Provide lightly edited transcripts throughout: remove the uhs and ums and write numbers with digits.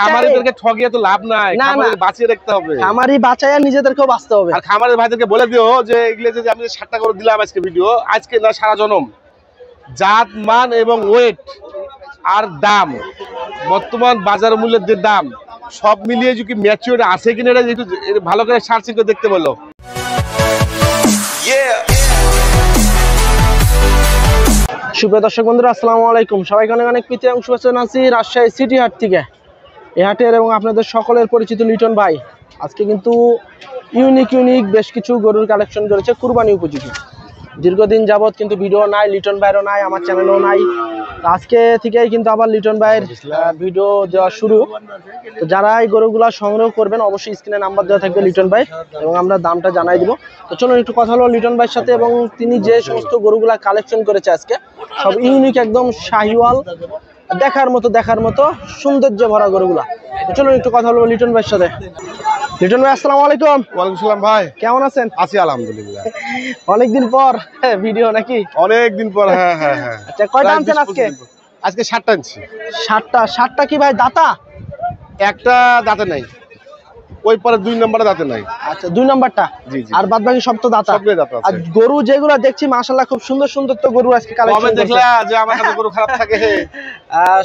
খামারিদেরকে ঠকিয়ে তো লাভ নাই, খামারিদের বাঁচিয়ে রাখতে হবে। খামারি বাঁচায় নিজেদেরকেও বাঁচতে হবে। আর খামারের ভাইদেরকে বলে দিও যে এগুলো যে আমি 60 টাকা করে দিলাম আজকে ভিডিও, আজকে না সারা জনম, জাত মান এবং ওয়েট আর দাম, বর্তমান বাজার মূল্যের যে দাম সব মিলিয়ে যদি ম্যাচিউর আছে কিনা এটা একটু ভালো করে সার্চিং করে দেখতে বলো। সুপ্রিয় দর্শক বন্ধুরা, আসসালামু আলাইকুম। সবাইকে অনেক অনেক প্রীতি এবং শুভেচ্ছা জানাচ্ছি রাজশাহী সিটি হাট থেকে। এই হাটের এবং আপনাদের সকলের পরিচিত লিটন ভাই আজকে কিন্তু ইউনিক বেশ কিছু গরুর কালেকশন করেছে কুরবানি উপযোগী। দীর্ঘদিন যাবত কিন্তু ভিডিও নাই, লিটন ভাইয়েরও নাই, আমার চ্যানেলও নাই। আজকে থেকেই কিন্তু আবার লিটন ভাইয়ের ভিডিও দেওয়া শুরু। তো যারা এই গরুগুলা সংগ্রহ করবেন অবশ্যই স্ক্রিনে নাম্বার দেওয়া থাকবে লিটন ভাই, এবং আমরা দামটা জানাই দিব। তো চলুন একটু কথা হলো লিটন ভাইয়ের সাথে, এবং তিনি যে সমস্ত গরুগুলা কালেকশন করেছে আজকে সব ইউনিক, একদম শাহিওয়াল, দেখার মতো সৌন্দর্য ভরা গরুগুলা। তো চলুন একটু কথা বলবো লিটন ভাইয়ের সাথে। লিটন ভাই আসসালামু আলাইকুম। ওয়ালাইকুম সালাম ভাই, কেমন আছেন? আছি আলহামদুলিল্লাহ। অনেকদিন পর ভিডিও নাকি? অনেকদিন পর। হ্যাঁ। আচ্ছা, কয়টা আনছেন আজকে? আজকে 60টা আনছি। 60টা কি ভাই দাতা? একটা দাঁতে নাই, ওই পরে 2 নম্বরে দাঁতে নাই। আচ্ছা, 2 নাম্বারটা। জি। আর বাদ বাকি সব তো দাতা। সবগুলো দাঁত আছে। আর গরু যেগুলো দেখছি মাশাআল্লাহ খুব সুন্দর তো গরু আজকে কালেকশন কবে দেখলা যে আমার কাছে গরু খারাপ থাকে?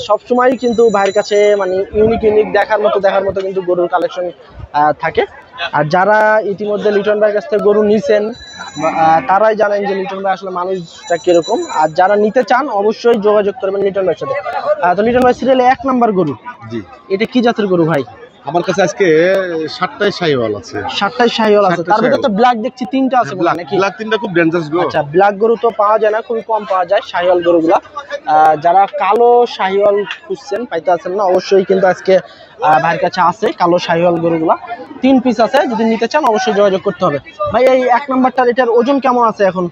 সব সময় কিন্তু ভাইয়ের কাছে মানে ইউনিক দেখার মতো কিন্তু গরুর কালেকশন থাকে। আর যারা ইতিমধ্যে লিটন ভাইয়ের কাছ থেকে গরু নিছেন তারাই জানেন যে লিটন ভাই আসলে মানুষটা কিরকম। আর যারা নিতে চান অবশ্যই যোগাযোগ করবেন লিটন ভাইয়ের সাথে। তো লিটন ভাই সিরিয়ালে 1 নাম্বার গরু, জি, এটা কি জাতের গরু ভাই? আমার কাছে আজকে 60টাই শাহিওয়াল আছে। 60টাই শাহিওয়াল আছে। তার ভিতরে তো ব্ল্যাক দেখছি 3টা আছে নাকি? ব্ল্যাক 3টা খুব ডেঞ্জারাস গরু। আচ্ছা, ব্ল্যাক গরু তো পাওয়া যায় না, খুবই কম পাওয়া যায় শাহিওয়াল গরুগুলা। যারা কালো শাহিওয়াল খুঁজছেন, পাইতে আছেন না, অবশ্যই কিন্তু আজকে ভাইয়ের কাছে আছে কালো শাহিওয়াল গরুগুলা। 3 পিস আছে, যদি নিতে চান অবশ্যই যোগাযোগ করতে হবে। ভাই এই 1 নাম্বারটার এটার ওজন কেমন আছে এখন?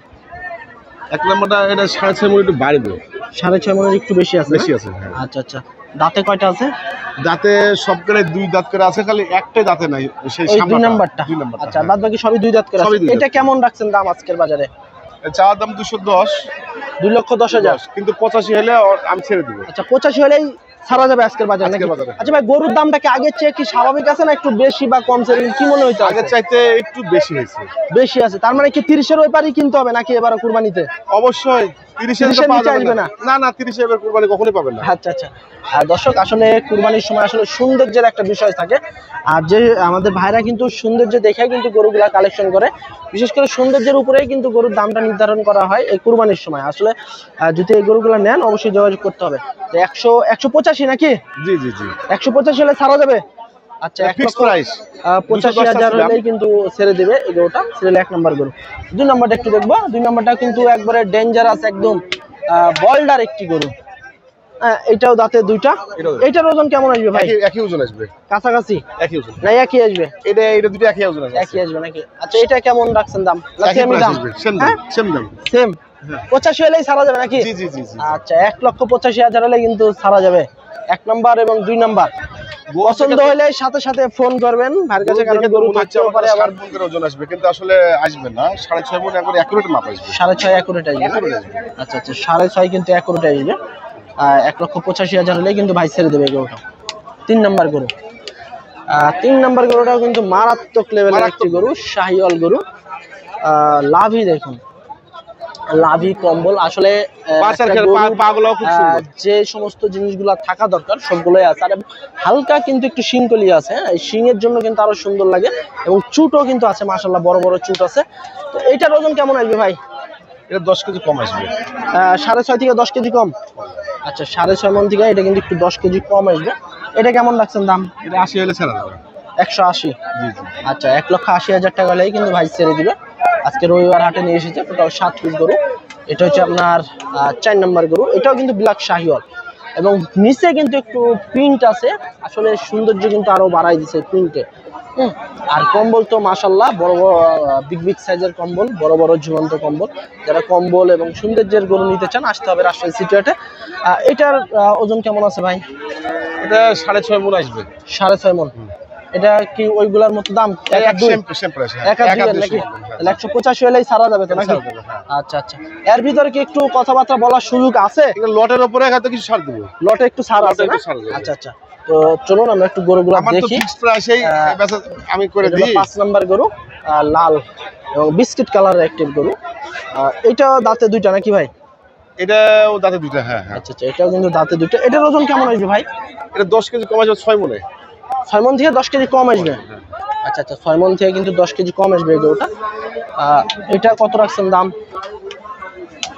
1 নম্বরটা এটা 6.5 মণ একটু বাড়বে। 6.5 মণের একটু বেশি আছে? বেশি আছে, হ্যাঁ। আচ্ছা। দাঁতে কয়টা আছে? দাঁতে সবগুলো 2 দাঁত করে আছে, খালি একটাই দাঁতে নাই, সেই সামনেরটা 2 নাম্বারটা। আচ্ছা, বাদ বাকি সবই 2 দাঁত করে আছে। এটা কেমন রাখছেন দাম আজকের বাজারে? চাওয়ার দাম 210, 2,10,000, কিন্তু 85 হলে আমি ছেড়ে দিব। আচ্ছা, 85 হলেই ছাড়া যাবে আজকের বাজারে নাকি? আচ্ছা ভাই, গরুর দামটা কি আগের চেয়ে কি স্বাভাবিক আছে না একটু বেশি বা কম? কি মনে হইতো? আগের চাইতে একটু বেশি হয়েছে। বেশি আছে, তার মানে কি 30 এর ওইপারই কিনতে হবে নাকি এবারে কুরবানিতে? অবশ্যই 30 এর নিচে আসবে না। না 30 এর কুরবানি কখনোই পাবেন না। আচ্ছা। আর দর্শক, আসলে কুরবানির সময় আসলে সৌন্দর্যের একটা বিষয় থাকে। আর যে আমাদের ভাইরা কিন্তু সৌন্দর্য দেখে কিন্তু গরুগুলা কালেকশন করে, বিশেষ করে সৌন্দর্যের উপরেই কিন্তু গরুর দামটা নির্ধারণ করা হয় এই কুরবানির সময়। আসলে যদি এই গরুগুলা নেন অবশ্যই যোগাযোগ করতে হবে। 185 নাকি? জি 185 হলে ছাড়া যাবে। আচ্ছা, ফিক্স প্রাইস 85,000 হলেই কিন্তু ছেড়ে দিবে এই গরুটা। সিরিয়াল 1 নাম্বার গরু। 2 নাম্বারটা একটু দেখবো। 2 নাম্বারটা কিন্তু একবারে ডেঞ্জারাস, একদম বোল্ডার একটি গরু। এটাও দাঁতে 2টা। এটার ওজন কেমন আসবে ভাই? একই ওজন আসবে, কাছাকাছি একই ওজন না? একই আসবে। এটা দুটো একই ওজন আসবে। একই আসবে নাকি? আচ্ছা, এটা কেমন রাখছেন দাম? সেম দাম। 85 হলেই ছাড়া যাবে নাকি? জি। আচ্ছা, 1,85,000 হলে কিন্তু ছাড়া যাবে 1 নাম্বার এবং 2 নাম্বার। পছন্দ হলে সাথে ফোন করবেন ভাইয়ের কাছে, কারণ গরু থাকতেও পারে আবার ওজন আসবে, কিন্তু আসলে আসবে না। 6.5 মণ একবার অ্যাকুরেট মাপ আসবে। 6.5 অ্যাকুরেট আসবে। আচ্ছা, 6.5 কিন্তু অ্যাকুরেট আসবে। 1,85,000 হলে কিন্তু ভাই ছেড়ে দেবে গরুটা। 3 নাম্বার গরু। 3 নাম্বার গরুটাও কিন্তু মারাত্মক লেভেলের একটি গরু, শাহিওয়াল গরু। লাভি দেখুন, লাভি কম্বল, আসলে যে সমস্ত জিনিসগুলো থাকা দরকার সবগুলোই আছে। আর হালকা কিন্তু একটু শিংকলি আছে, এই শিংয়ের জন্য কিন্তু আরো সুন্দর লাগে। এবং চুটও কিন্তু আছে মাশাআল্লাহ, বড় চুট আছে। তো এইটার ওজন কেমন আসবে ভাই? এটা 10 কেজি কম আসবে। 6.5 থেকে 10 কেজি কম। আচ্ছা, 6.5 মণ থেকে এটা কিন্তু একটু 10 কেজি কম আসবে। এটা কেমন রাখছেন দাম? এটা 80 হলে ছাড়া যাবে। 180? জি। আচ্ছা, 1,80,000 টাকা হলেই কিন্তু ভাই ছেড়ে দিবে। আজকে রবিবার হাটে নিয়ে এসেছে টোটাল 7 পিস গরু। এটা হচ্ছে আপনার 4 নাম্বার গরু। এটাও কিন্তু ব্ল্যাক শাহিওয়াল, এবং নিচে কিন্তু একটু প্রিন্ট আছে, আসলে সৌন্দর্য কিন্তু আরো বাড়াই দিছে প্রিন্টে। আর কম্বল তো মাশাআল্লাহ বড় বিগ সাইজের কম্বল, বড় ঝুলন্ত কম্বল। যারা কম্বল এবং সৌন্দর্যের গরু নিতে চান আসতে হবে রাজশাহী সিটি হাটে। এটার ওজন কেমন আছে ভাই? এটা 6.5 মণ আসবে। 6.5 মণ। এটা কি ওইগুলার মতো দাম? Same price. 1,200 নাকি? 185 হলেই ছাড়া যাবে তো নাকি? আচ্ছা। এর ভিতরে কি একটু কথাবার্তা বলার সুযোগ আছে? লটের উপরে হয়তো কিছু ছাড় দেব। লটে একটু ছাড় আছে না? আচ্ছা। তো চলুন আমরা একটু গরুগুলো আমার তো দেখি। ফিক্সড প্রাইসেই বেচা আমি করে এটা দিই। 5 নাম্বার গরু, লাল এবং বিস্কিট কালারের একটি গরু। এটা দাঁতে দুইটা নাকি ভাই? এটাও দাঁতে দুইটা। হ্যাঁ হ্যাঁ, আচ্ছা আচ্ছা, এটাও কিন্তু দাঁতে দুইটা। এটার ওজন কেমন আসবে ভাই? এটা 10 কেজি কম আসবে 6 মনে। 6 মণ থেকে 10 কেজি কম আসবে। আচ্ছা আচ্ছা, 6 মণ থেকে কিন্তু 10 কেজি কম আসবে এই গরুটা। এটা কত রাখছেন দাম?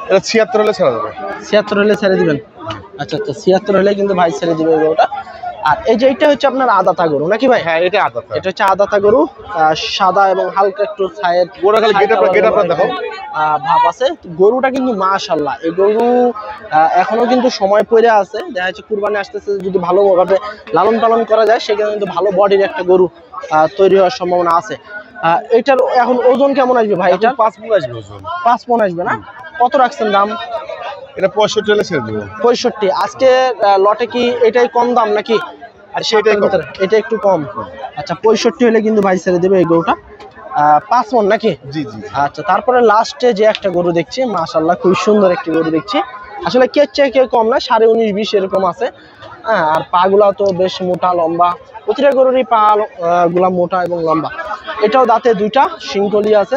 এটা 76 হলে ছাড়া যাবে। 76 হলে ছেড়ে দিবেন? আচ্ছা আচ্ছা, 76 হলে কিন্তু ভাই ছেড়ে দিবে এই গরুটা। আর এই যে এটা হচ্ছে আপনার আদাতা গরু নাকি ভাই? হ্যাঁ, এটা আদা। এটা হচ্ছে আদাতা গরু, সাদা এবং হালকা একটু ছায়ের গোড়া খালি গেটআপটা দেখো, ভাব আছে। গরুটা কিন্তু মাশাআল্লাহ, এই গরু এখনো কিন্তু সময় পড়ে আছে। দেখা যাচ্ছে কুরবানি আসতেছে, যদি ভালোভাবে লালন পালন করা যায় সেখানে কিন্তু ভালো বডির একটা গরু তৈরি হওয়ার সম্ভাবনা আছে। এটার এখন ওজন কেমন আসবে ভাই? এটা 5 মণ আসবে ওজন। 5 মণ আসবে না? কত রাখছেন দাম? এটা 65 হলে ছেড়ে দেবো। 65। আজকে লটে কি এটাই কম দাম নাকি? আর সেটাই কম। এটা একটু কম। আচ্ছা, 65 হলে কিন্তু ভাই ছেড়ে দেবে এই গরুটা। 5 মণ নাকি? জি জি। আচ্ছা, তারপরে লাস্টে যে একটা গরু দেখছি, মাশাআল্লাহ খুব সুন্দর একটি গরু দেখছি। আসলে কে চেয়ে কেউ কম না, 19.5-20 এরকম আছে। হ্যাঁ, আর পা গুলা তো বেশ মোটা লম্বা, প্রতিটা গরুরই পা গুলা মোটা এবং লম্বা। এটাও দাঁতে দুইটা, শিংকলি আছে।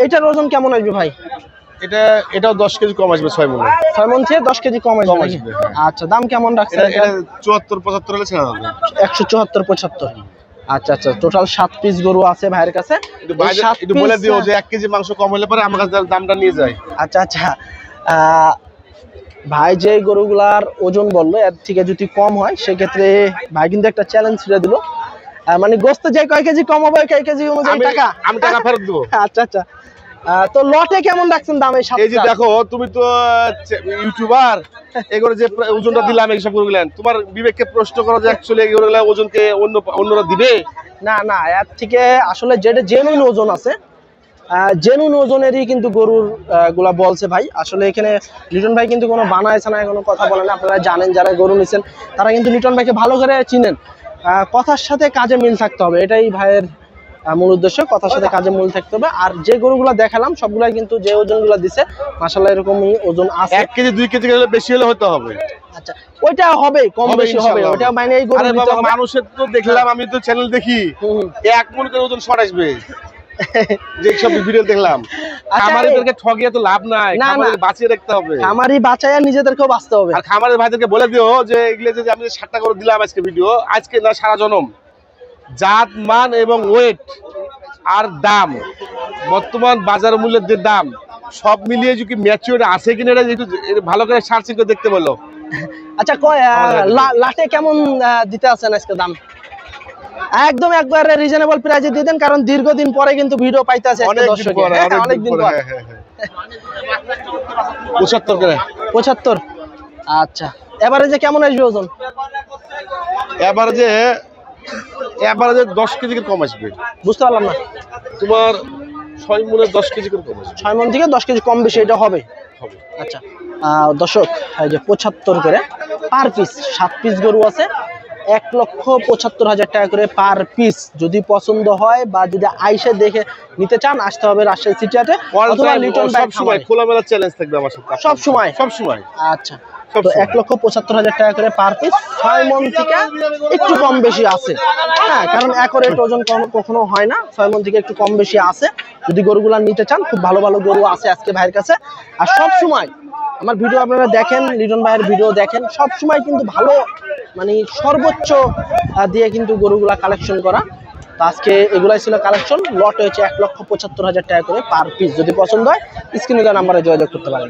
এটার ওজন কেমন আসবে ভাই? এটাও 10 কেজি কম আসবে 6 মণে। 6 মণ থেকে 10 কেজি কম আসবে কম নাকি? আসবে, হ্যাঁ। আচ্ছা, দাম কেমন রাখছেন? এটা 74-75 হলে ছেড়ে দেবো। 174-75। আচ্ছা আচ্ছা, টোটাল 7 পিস গরু আছে ভাইয়ের কাছে। একটু বলে দিও যে 1 কেজি মাংস কম হলে পরে আমার কাছে দামটা নিয়ে যায়। আচ্ছা আচ্ছা, ভাই যে গরুগুলার ওজন বললো এর থেকে যদি কম হয় সেক্ষেত্রে ভাই কিন্তু একটা চ্যালেঞ্জ ছেড়ে দিল, মানে গোস্ত যে কয় কেজি কম হবে কয় কেজি অনুযায়ী টাকা, আমি টাকা ফেরত দেবো। আচ্ছা আচ্ছা, তো লটে কেমন রাখছেন দাম? এই যে দেখো, তুমি তো ইউটিউবার, এগুলো যে ওজনটা দিলাম এইসব গরুগুলো, তোমার বিবেককে প্রশ্ন করো যে অ্যাকচুয়ালি এই গরুগুলো ওজনকে অন্যরা দিবে? না না, এর থেকে আসলে যেটা জেনুইন ওজন আছে, জেনুইন ওজনেরই কিন্তু গরুর গুলা বলছে ভাই। আসলে এখানে লিটন ভাই কিন্তু কোনো বানায়ছে না, কোনো কথা বলে না। আপনারা জানেন, যারা গরু নিছেন তারা কিন্তু লিটন ভাইকে ভালো করে চিনেন। কথার সাথে কাজে মিল থাকতে হবে, এটাই ভাইয়ের মূল উদ্দেশ্য। কথার সাথে কাজে মিল থাকতে হবে। আর যে গরুগুলা দেখালাম সবগুলাই কিন্তু যে ওজনগুলো দিছে মাশাআল্লাহ এরকমই ওজন আছে। 1 কেজি 2 কেজি হলে বেশি হলে হতে হবে। আচ্ছা, ওইটা হবে, কম বেশি হবে, ওইটা মানে এই গরু নিতে হবে। মানুষের তো দেখলাম, আমি তো চ্যানেল দেখি, 1 মণ করে ওজন শর্ট আসবে যে সব ভিডিও দেখলাম। খামারিদেরকে ঠকিয়ে তো লাভ নাই, খামারিদের বাঁচিয়ে রাখতে হবে। খামারি বাঁচায় নিজেদেরকেও বাঁচতে হবে। আর খামারের ভাইদেরকে বলে দিও যে এগুলো যে আমি 7টা করে দিলাম আজকে ভিডিও, আজকে না সারা জনম, জাত মান এবং ওয়েট আর দাম, বর্তমান বাজার মূল্যের যে দাম, সব মিলিয়ে যদি ম্যাচিউর আছে কিনা এটা একটু ভালো করে সার্চিং করে দেখতে বলো। আচ্ছা, লাটে কেমন দিতে আছেন আজকে দাম? একদম একবারে রিজনেবল প্রাইসে দিয়ে দেন, কারণ দীর্ঘদিন পরে কিন্তু ভিডিও পাইতে আছে দর্শক, অনেকদিন পর। 75 করে। 75। আচ্ছা, এভারেজে কেমন আসবে ওজন? এভারেজে 10 কেজি কম আসবে। বুঝতে পারলাম না। তোমার 6 মণে 10 কেজি করে কম আসবে। 6 মণ থেকে 10 কেজি কম বেশি এটা হবে। আচ্ছা, দর্শক, এই যে 75 করে পার পিস, 7 পিস গরু আছে, 1,75,000 টাকা করে পার পিস। যদি পছন্দ হয় বা যদি আইসে দেখে নিতে চান, আসতে হবে রাজশাহী সিটি হাটে অথবা লিটন ভাই। সব সময় খোলামেলা চ্যালেঞ্জ থাকবে আমার সাথে, সব সময়। আচ্ছা, তো 1,75,000 টাকা করে পার পিস। 6 মণ থেকে একটু কম বেশি আছে, হ্যাঁ, কারণ একরেট ওজন কখনো হয় না। 6 মণ থেকে একটু কম বেশি আছে। যদি গরুগুলা নিতে চান, খুব ভালো ভালো গরু আছে আজকে ভাইয়ের কাছে। আর সব সময় আমার ভিডিও আপনারা দেখেন, লিটন ভাইয়ের ভিডিও দেখেন, সব সময় কিন্তু ভালো, মানে সর্বোচ্চ দিয়ে কিন্তু গরুগুলা কালেকশন করা। তো আজকে এগুলাই ছিল কালেকশন। লট হয়েছে 1,75,000 টাকা করে পার পিস। যদি পছন্দ হয় স্ক্রিনে দেওয়া নাম্বারে যোগাযোগ করতে পারেন।